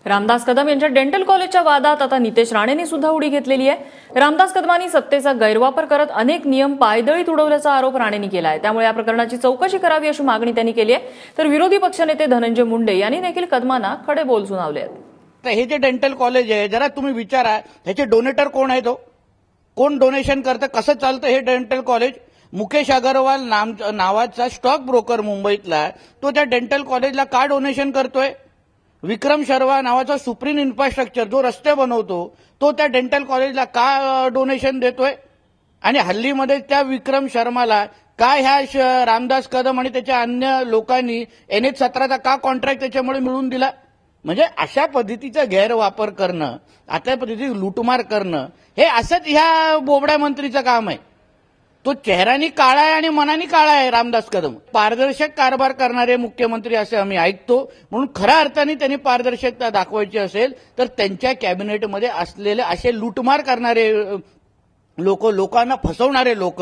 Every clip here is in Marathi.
रामदास कदम यांच्या डेंटल कॉलेजच्या वादात आता नितेश राणेंनी सुद्धा उडी घेतलेली आहे। रामदास कदमांनी सत्तेचा गैरवापर करत अनेक नियम पायदळीत उडवल्याचा आरोप राणेंनी केला आहे। त्यामुळे या प्रकरणाची चौकशी करावी अशी मागणी त्यांनी केली आहे। तर विरोधी पक्षनेते धनंजय मुंडे यांनी देखील कदमांना खडे बोल सुनावले आहेत। हे जे डेंटल कॉलेज आहे जरा तुम्ही विचारा ह्याचे डोनेटर कोण आहे, तो कोण डोनेशन करतं, कसं चालतं हे डेंटल कॉलेज। मुकेश अग्रवाल नावाचा स्टॉक ब्रोकर मुंबईतला तो त्या डेंटल कॉलेजला का डोनेशन करतोय? विक्रम शर्मा नावाचा सुप्रीम इन्फ्रास्ट्रक्चर जो रस्ते बनवतो तो त्या डेंटल कॉलेजला का डोनेशन देतोय? आणि हल्लीमध्ये त्या विक्रम शर्माला का ह्या रामदास कदम आणि त्याच्या अन्य लोकांनी NH-17चा का कॉन्ट्रॅक्ट त्याच्यामुळे मिळवून दिला? म्हणजे अशा पद्धतीचा गैरवापर करणं, अशा पद्धतीची लूटमार करणं हे असंच ह्या बोबड्या मंत्रीचं काम आहे। तो चेहऱ्यानी काळा आहे आणि मनानी काळा आहे रामदास कदम। पारदर्शक कारभार करणारे मुख्यमंत्री असे आम्ही ऐकतो, म्हणून खऱ्या अर्थाने त्यांनी पारदर्शकता दाखवायची असेल तर त्यांच्या कॅबिनेटमध्ये असलेले असे लूटमार करणारे लोक, लोकांना फसवणारे लोक,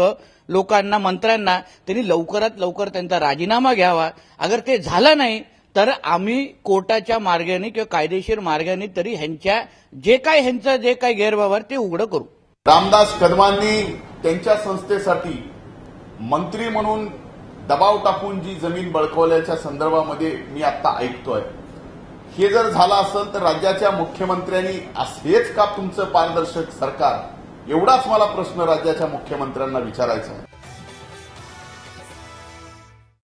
लोकांना, मंत्र्यांना त्यांनी लवकरात लवकर त्यांचा राजीनामा घ्यावा। अगर ते झालं नाही तर आम्ही कोर्टाच्या मार्गाने किंवा कायदेशीर मार्गाने तरी ह्यांचं जे काही गैरव्यवहार ते उघड करू। रामदास कदमांनी त्यांच्या संस्थेसाठी मंत्री म्हणून दबाव टाकून जी जमीन बळकावल्याच्या संदर्भामध्ये मी आता ऐकतोय, हे जर झालं असेल तर राज्याच्या मुख्यमंत्र्यांनी हेच का तुमचं पारदर्शक सरकार? एवढाच मला प्रश्न राज्याच्या मुख्यमंत्र्यांना विचारायचा आहे।